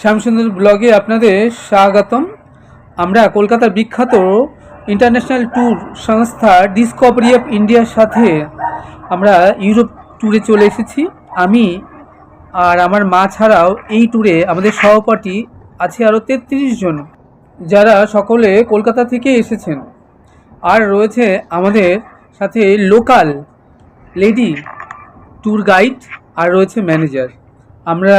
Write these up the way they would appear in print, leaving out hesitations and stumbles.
শ্যামসুন্দর ব্লগে আপনাদের স্বাগতম। আমরা কলকাতার বিখ্যাত ইন্টারন্যাশনাল ট্যুর সংস্থা ডিসকভারি অফ ইন্ডিয়ার সাথে আমরা ইউরোপ ট্যুরে চলে এসেছি। আমি আর আমার মা ছাড়াও এই ট্যুরে আমাদের সহপাঠী আছে আরও 33 জন, যারা সকলে কলকাতা থেকে এসেছেন। আর রয়েছে আমাদের সাথে লোকাল লেডি ট্যুর গাইড আর রয়েছে ম্যানেজার। আমরা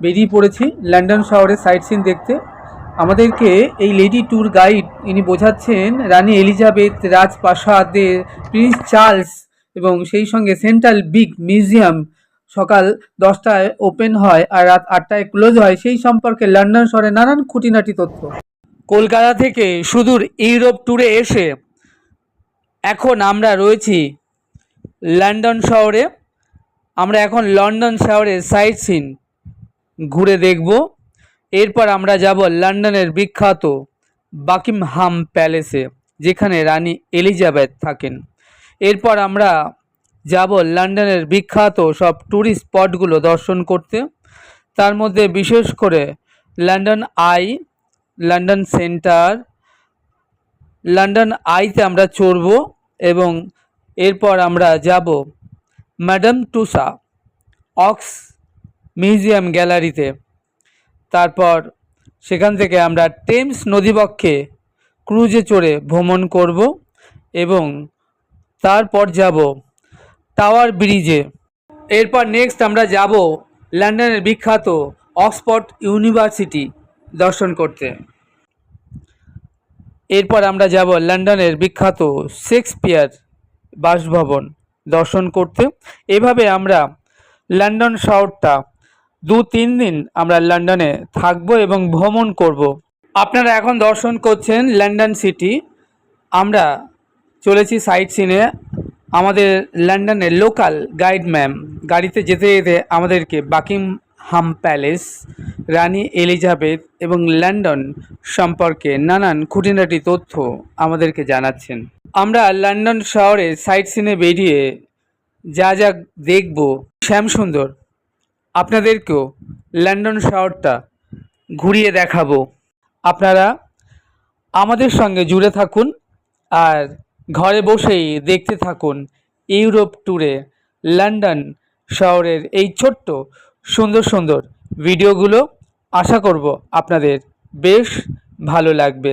বেরিয়ে পড়েছি লন্ডন শহরের সাইট সিন দেখতে। আমাদেরকে এই লেডি ট্যুর গাইড ইনি বোঝাচ্ছেন রানী এলিজাবেথ রাজপ্রাসাদের, প্রিন্স চার্লস এবং সেই সঙ্গে সেন্ট্রাল বিগ মিউজিয়াম সকাল 10টায় ওপেন হয় আর রাত 8টায় ক্লোজ হয়, সেই সম্পর্কে লন্ডন শহরে নানান খুঁটিনাটি তথ্য। কলকাতা থেকে সুদূর ইউরোপ ট্যুরে এসে এখন আমরা রয়েছি লন্ডন শহরে। আমরা এখন লন্ডন শহরের সাইট সিন ঘুরে দেখব। এরপর আমরা যাব লন্ডনের বিখ্যাত বাকিংহাম প্যালেসে, যেখানে রানী এলিজাবেথ থাকেন। এরপর আমরা যাব লন্ডনের বিখ্যাত সব ট্যুরিস্ট স্পটগুলো দর্শন করতে। তার মধ্যে বিশেষ করে London I, London centre, London আইতে আমরা চড়ব এবং এরপর আমরা যাব ম্যাডাম টুসা অক্স মিউজিয়াম গ্যালারিতে। তারপর সেখান থেকে আমরা টেমস নদীবক্ষে ক্রুজে চড়ে ভ্রমণ করব এবং তারপর যাব টাওয়ার ব্রিজে। এরপর নেক্সট আমরা যাব লন্ডনের বিখ্যাত অক্সফোর্ড ইউনিভার্সিটি দর্শন করতে। এরপর আমরা যাব লন্ডনের বিখ্যাত শেক্সপিয়ার বাসভবন দর্শন করতে। এভাবে আমরা লন্ডন শহরটা 2-3 দিন আমরা লন্ডনে থাকবো এবং ভ্রমণ করব। আপনারা এখন দর্শন করছেন লন্ডন সিটি। আমরা চলেছি সাইট সিনে। আমাদের লন্ডনের লোকাল গাইড ম্যাম গাড়িতে যেতে যেতে আমাদেরকে বাকিংহাম প্যালেস, রানী এলিজাবেথ এবং লন্ডন সম্পর্কে নানান খুঁটিনাটি তথ্য আমাদেরকে জানাচ্ছেন। আমরা লন্ডন শহরে সাইট সিনে বেরিয়ে যা যা দেখব, শ্যামসুন্দর আপনাদেরকেও লন্ডন শহরটা ঘুরিয়ে দেখাবো। আপনারা আমাদের সঙ্গে জুড়ে থাকুন আর ঘরে বসেই দেখতে থাকুন ইউরোপ ট্যুরে লন্ডন শহরের এই ছোট্ট সুন্দর সুন্দর ভিডিওগুলো। আশা করব আপনাদের বেশ ভালো লাগবে।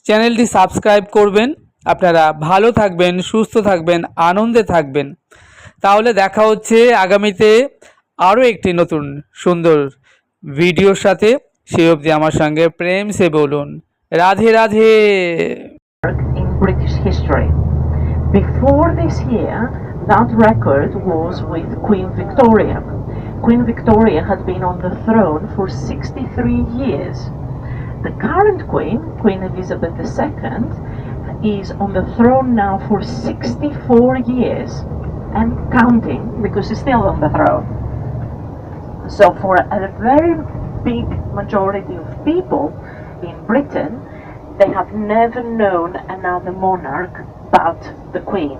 চ্যানেলটি সাবস্ক্রাইব করবেন। আপনারা ভালো থাকবেন, সুস্থ থাকবেন, আনন্দে থাকবেন। তাহলে দেখা হচ্ছে আগামীতে আরও একটি নতুন সুন্দর ভিডিওর সাথে। সেই অবধি আমার সঙ্গে প্রেম সে বলুন Radhe Radhe. In British history. Before this year, that record was with Queen Victoria. Queen Victoria had been on the throne for 63 years. The current Queen, Queen Elizabeth II, is on the throne now for 64 years and counting, because she's still on the throne. So for a very big majority of people in Britain, they have never known another monarch but the Queen.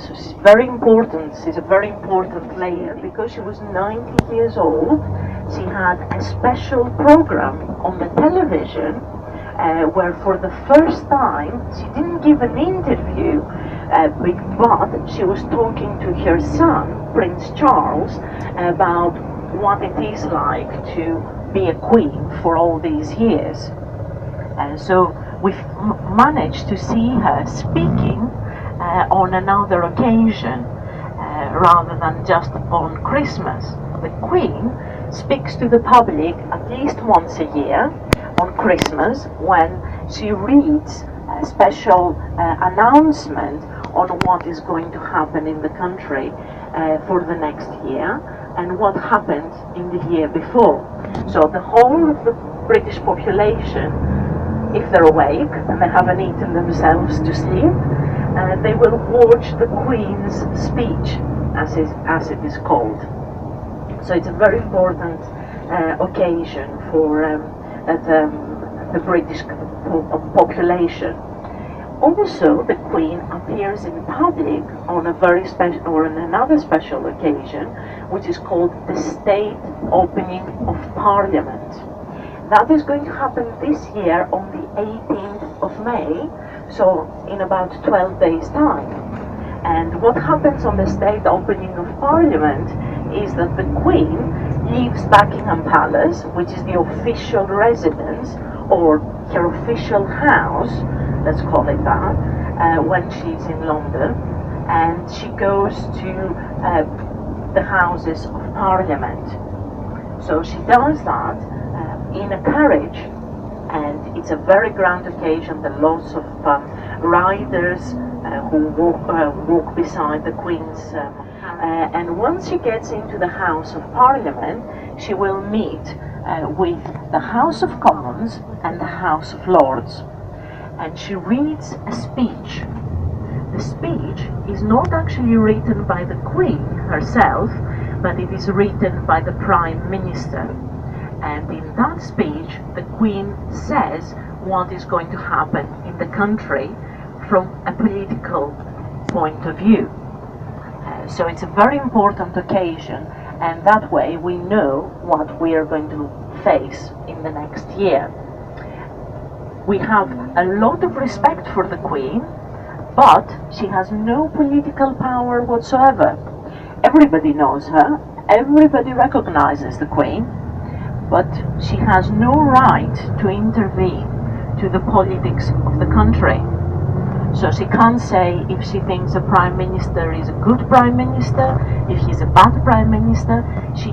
So she's very important. She's a very important player because she was 90 years old. She had a special program on the television where for the first time she didn't give an interview, but she was talking to her son, Prince Charles, about what it is like to be a queen for all these years. So we've managed to see her speaking on another occasion rather than just on Christmas. The Queen speaks to the public at least once a year on Christmas, when she reads a special announcement on what is going to happen in the country for the next year and what happened in the year before. So the whole of the British population, if they're awake and they haven't eaten themselves to sleep, they will watch the Queen's speech, as it is called. So it's a very important occasion for the British population. also the Queen appears in public on a very special or on another special occasion, which is called the State Opening of Parliament. That is going to happen this year on the 18th of May, so in about 12 days' time. And what happens on the State Opening of Parliament is that the Queen leaves Buckingham Palace, which is the official residence or her official house, let's call it that, when she's in London, and she goes to the Houses of Parliament. So she does that in a carriage, and it's a very grand occasion. There are lots of riders who walk beside the Queen's and once she gets into the House of Parliament, she will meet with the House of Commons and the House of Lords, and she reads a speech. The speech is not actually written by the Queen herself, but it is written by the Prime Minister. And in that speech, the Queen says what is going to happen in the country from a political point of view. So it's a very important occasion, and that way we know what we are going to face in the next year. We have a lot of respect for the Queen, but she has no political power whatsoever. Everybody knows her, everybody recognizes the Queen, but she has no right to intervene to the politics of the country. So she can't say if she thinks a Prime Minister is a good Prime Minister, if he's a bad Prime Minister. She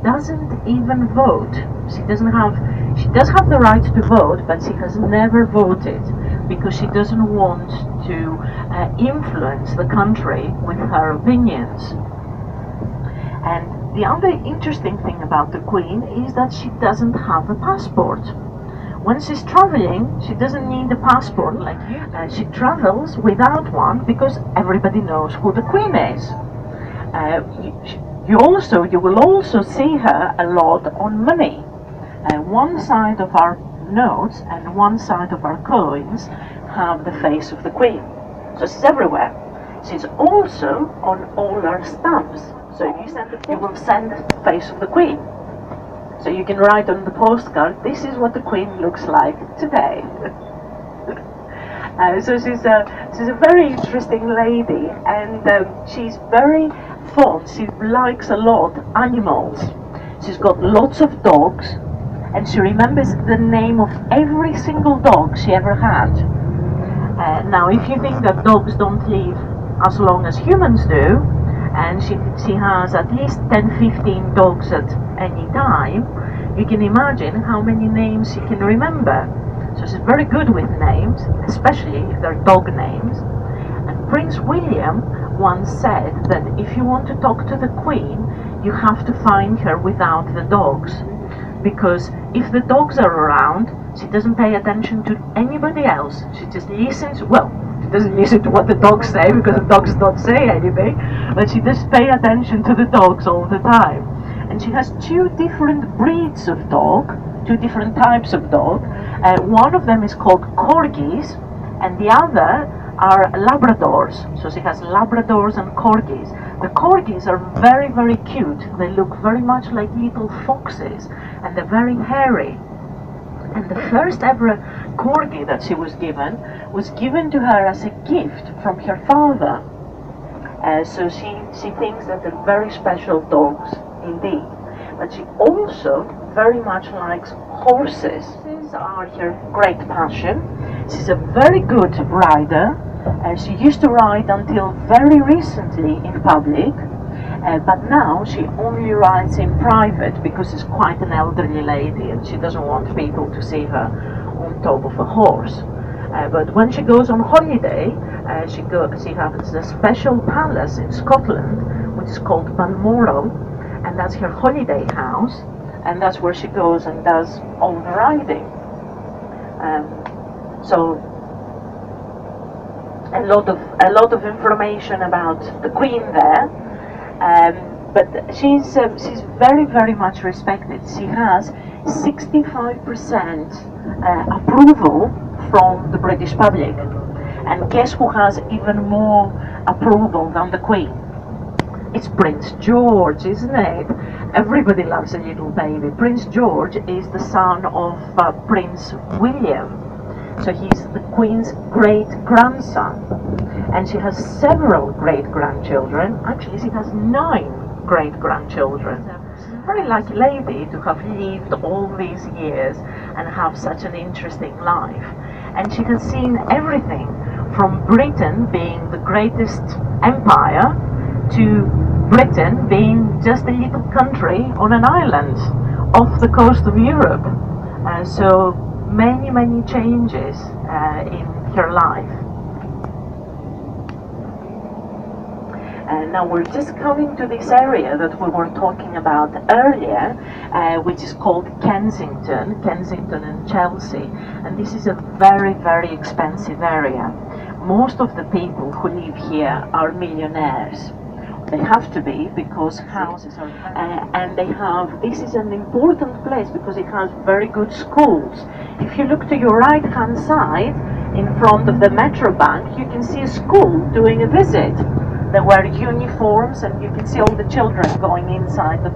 doesn't even vote. She does have the right to vote, but she has never voted because she doesn't want to influence the country with her opinions. And the other interesting thing about the Queen is that she doesn't have a passport. When she's traveling, she doesn't need a passport like you. She travels without one because everybody knows who the Queen is. You will also see her a lot on money. One side of our notes and one side of our coins have the face of the Queen. So she's everywhere. She's also on all our stamps. So if you send you will send the face of the Queen. So you can write on the postcard, this is what the Queen looks like today. So she's a very interesting lady, and she's very fond. She likes a lot animals. She's got lots of dogs, and she remembers the name of every single dog she ever had. Now, if you think that dogs don't live as long as humans do, and she has at least 10-15 dogs at any time, you can imagine how many names she can remember. So she's very good with names, especially if they're dog names. And Prince William once said that if you want to talk to the Queen, you have to find her without the dogs. Because if the dogs are around, she doesn't pay attention to anybody else. She just listens, well, she doesn't listen to what the dogs say because the dogs don't say anything, but she does pay attention to the dogs all the time. And she has two different breeds of dog, two different types of dog. One of them is called corgis, and the other are Labradors. So she has Labradors and corgis. The corgis are very, very cute. They look very much like little foxes, and they're very hairy. And the first ever corgi that she was given to her as a gift from her father. So she thinks that they're very special dogs indeed. But she also very much likes horses. Horses are her great passion. She's a very good rider. She used to ride until very recently in public, but now she only rides in private because she's quite an elderly lady and she doesn't want people to see her on top of a horse. But when she goes on holiday, she has a special palace in Scotland which is called Balmoral, and that's her holiday house, and that's where she goes and does all the riding. So a lot of information about the Queen there, but she's very, very much respected. She has 65% approval from the British public, And guess who has even more approval than the Queen? It's Prince George, isn't it? Everybody loves a little baby. Prince George is the son of Prince William. So he's the Queen's great-grandson. And she has several great-grandchildren. Actually, she has 9 great-grandchildren. She's a very lucky lady to have lived all these years and have such an interesting life. And she has seen everything from Britain being the greatest empire to Britain being just a little country on an island off the coast of Europe. So many changes in her life. And now we're just coming to this area that we were talking about earlier, which is called Kensington and Chelsea. And this is a very expensive area. Most of the people who live here are millionaires. They have to be, because houses are and they have, this is an important place because it has very good schools. If you look to your right hand side in front of the Metro Bank, you can see a school doing a visit. They wear uniforms and you can see all the children going inside the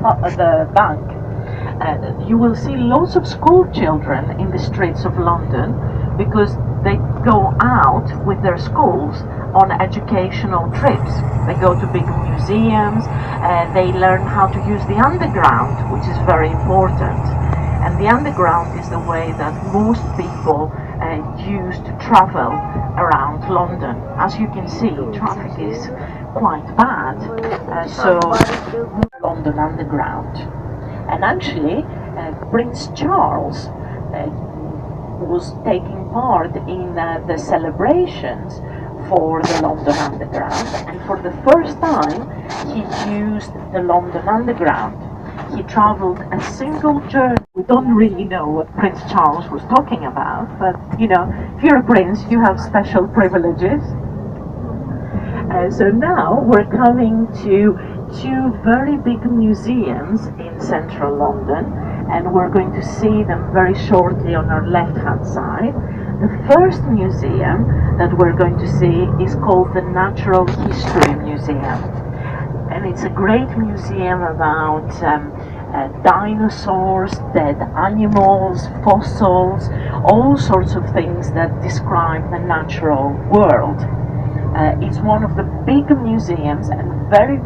bank. You will see lots of school children in the streets of London because they go out with their schools on educational trips. They go to big museums, they learn how to use the underground, which is very important. And the underground is the way that most people use to travel around London. As you can see, traffic is quite bad, so London Underground. And actually, Prince Charles was taking part in the celebrations for the London Underground, and for the first time he used the London Underground. He travelled a single journey. We don't really know what Prince Charles was talking about, but you know, if you're a prince, you have special privileges. So now we're coming to 2 very big museums in central London, and we're going to see them very shortly on our left-hand side. The first museum that we're going to see is called the Natural History Museum, and it's a great museum about dinosaurs, dead animals, fossils, all sorts of things that describe the natural world. It's one of the big museums, and very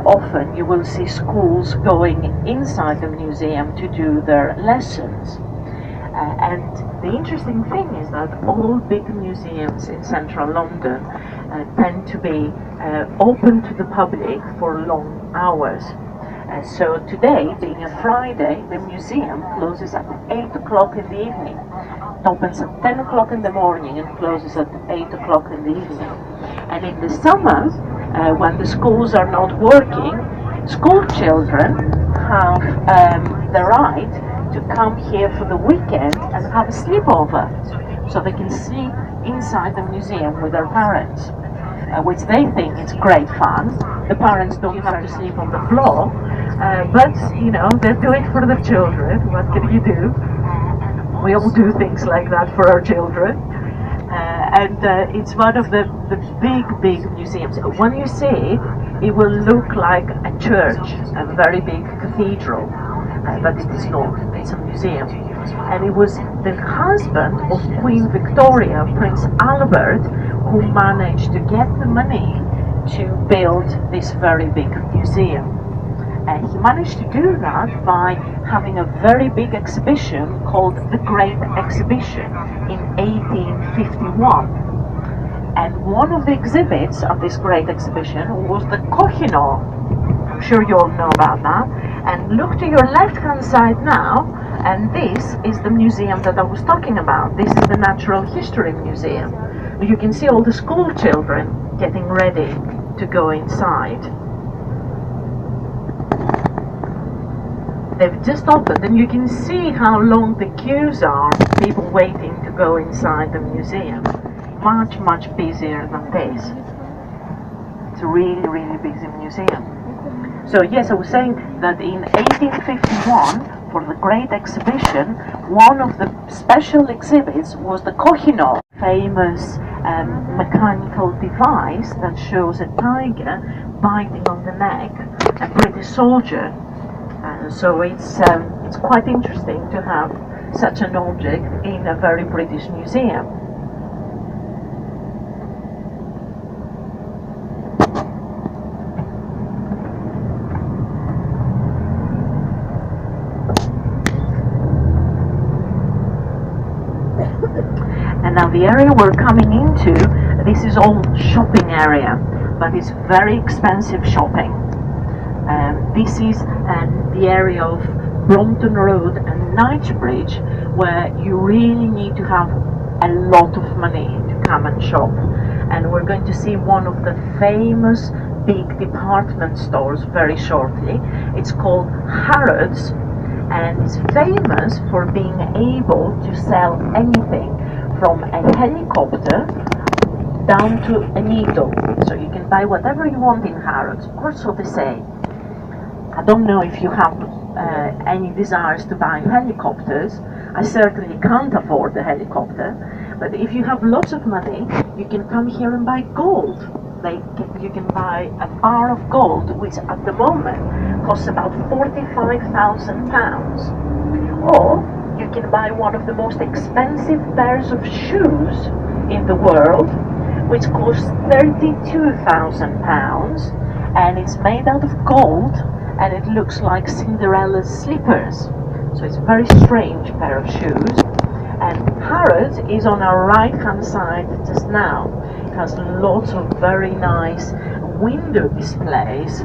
often you will see schools going inside the museum to do their lessons. And the interesting thing is that all big museums in central London tend to be open to the public for long hours. So today, being a Friday, the museum closes at 8 o'clock in the evening. It opens at 10 o'clock in the morning and closes at 8 o'clock in the evening. And in the summers, when the schools are not working, school children have the right to come here for the weekend and have a sleepover. So they can sleep inside the museum with their parents, which they think is great fun. The parents don't have to sleep on the floor, but you know, they do it for the children. What can you do? We all do things like that for our children. And it's one of the big museums. When you see it, it will look like a church, a very big cathedral, but it is not. It's a museum. And it was the husband of Queen Victoria, Prince Albert, who managed to get the money to build this very big museum. And he managed to do that by having a very big exhibition called the Great Exhibition in 1851. And one of the exhibits of this great exhibition was the Kohinoor. I'm sure you all know about that. And look to your left-hand side now, and this is the museum that I was talking about. This is the Natural History Museum. You can see all the school children getting ready to go inside. They've just opened, and you can see how long the queues are, people waiting to go inside the museum. Much busier than this. It's a really busy museum. So yes, I was saying that in 1851, for the great exhibition, one of the special exhibits was the Kohinoor, famous mechanical device that shows a tiger biting on the neck a British soldier. So it's quite interesting to have such an object in a very British museum. And now the area we're coming into, this is all shopping area, but it's very expensive shopping. This is the area of Brompton Road and Knightsbridge, where you really need to have a lot of money to come and shop. And we're going to see one of the famous big department stores very shortly. It's called Harrods, and it's famous for being able to sell anything from a helicopter down to a needle. So you can buy whatever you want in Harrods, or so they say. I don't know if you have any desires to buy helicopters. I certainly can't afford a helicopter, but if you have lots of money, you can come here and buy gold. You can buy a bar of gold, which at the moment costs about £45,000. Or you can buy one of the most expensive pairs of shoes in the world, which costs £32,000, and it's made out of gold, and it looks like Cinderella's slippers. So it's a very strange pair of shoes. And Harrods is on our right hand side just now. It has lots of very nice window displays.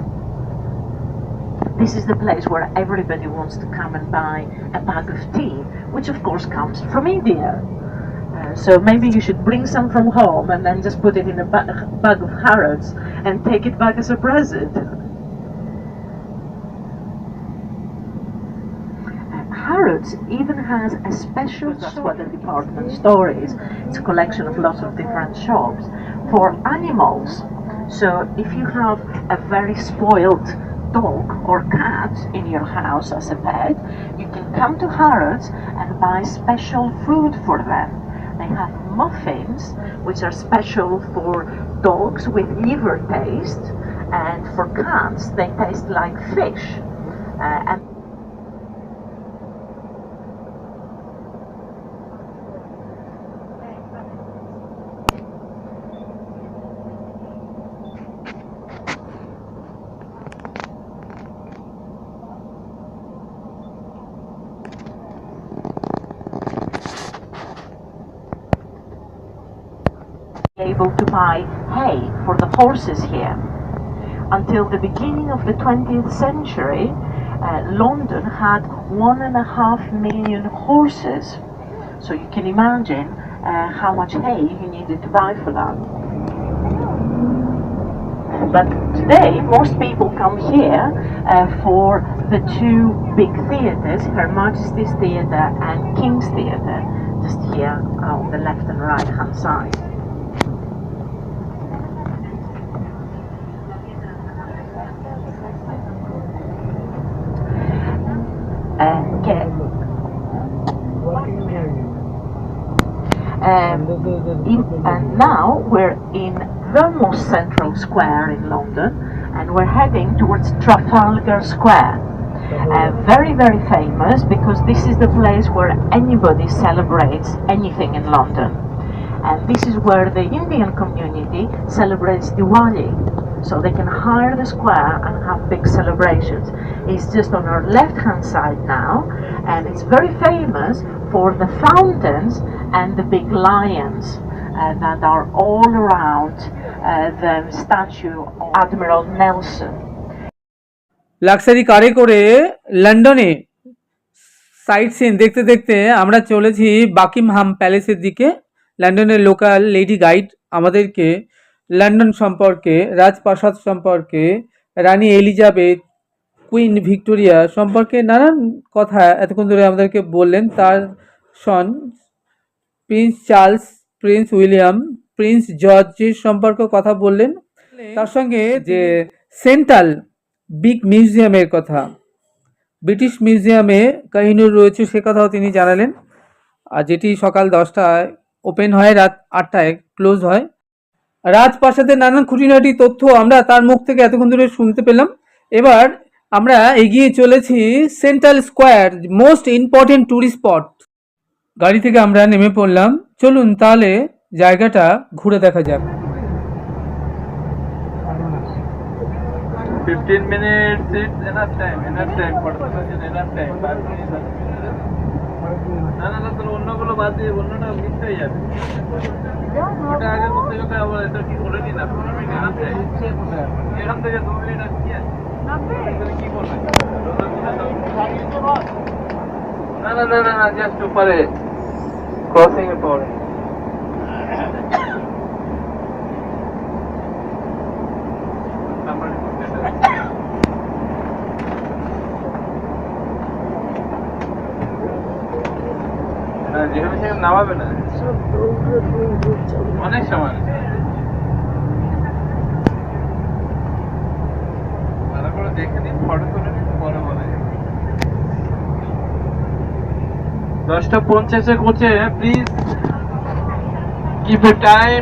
This is the place where everybody wants to come and buy a bag of tea, which of course comes from India. So maybe you should bring some from home and then just put it in a bag of Harrods and take it back as a present. Harrods even has a special, that's what the department store is. It's a collection of lots of different shops for animals. So if you have a very spoiled dog or cat in your house as a pet, you can come to Harrods and buy special food for them. They have muffins, which are special for dogs with liver taste, and for cats they taste like fish. And able to buy hay for the horses here. Until the beginning of the 20th century, London had 1.5 million horses. So you can imagine how much hay you needed to buy for that. But today, most people come here for the two big theatres, Her Majesty's Theatre and King's Theatre, just here on the left and right hand side. And now we're in the most central square in London, and we're heading towards Trafalgar Square. Very, very famous because this is the place where anybody celebrates anything in London. And this is where the Indian community celebrates Diwali. So they can hire the square and have big celebrations. It's just on our left-hand side now, and it's very famous for the fountains and the big lions that are all around the statue of Admiral Nelson. Luxury কারে করে লন্ডনে site scene দেখতে দেখতে আমরা চলেছি Buckingham প্যালেসের দিকে। লন্ডনের local lady guide আমাদেরকে লন্ডন সম্পর্কে, রাজপ্রাসাদ সম্পর্কে, রানী এলিজাবেথ, কুইন ভিক্টোরিয়া সম্পর্কে নানান কথা এতক্ষণ ধরে আমাদেরকে বললেন। তার son prince Charles, prince William, prince জর্জের সম্পর্কে কথা বললেন। তার সঙ্গে যে সেন্ট্রাল বিগ মিউজিয়ামের কথা, ব্রিটিশ মিউজিয়ামে কাহিনী রয়েছে সে কথাও তিনি জানালেন, আর যেটি সকাল 10টায় ওপেন হয়, রাত 8টায় ক্লোজ হয়। রাজপ্রাসাদের নানান খুঁটিনাটি তথ্য আমরা তার মুখ থেকে এতক্ষণ ধরে শুনতে পেলাম। এবার আমরা এগিয়ে চলেছি central square, most important tourist spot. গাড়ি থেকে আমরা নেমে পড়লাম, চলুন তাহলে জায়গাটা ঘুরে দেখা যাক। 15 minutes, it's enough time, enough time, 40 minutes, enough time, 5 minutes. না না না, তোর অন্যগুলো বাদ দিয়ে অন্যটা মিস হয়ে যাবে। ওটা আগে করতে করতে আবার এটা কি বলে নি না, 15 মিনিট enough time। এখান থেকে 2 মিনিট আর কি আছে? কি বলবে? না না না না না, জাস্ট উপরে ক্রসিং এ পড়ে। যেখানে সেখানে নামাবে না, অনেক সময় ভালো করে দেখে নিন, ফটো তুলে নিন, পরে বলে 10টা 50-এ করছে, প্লিজ কিপ এ টাইম।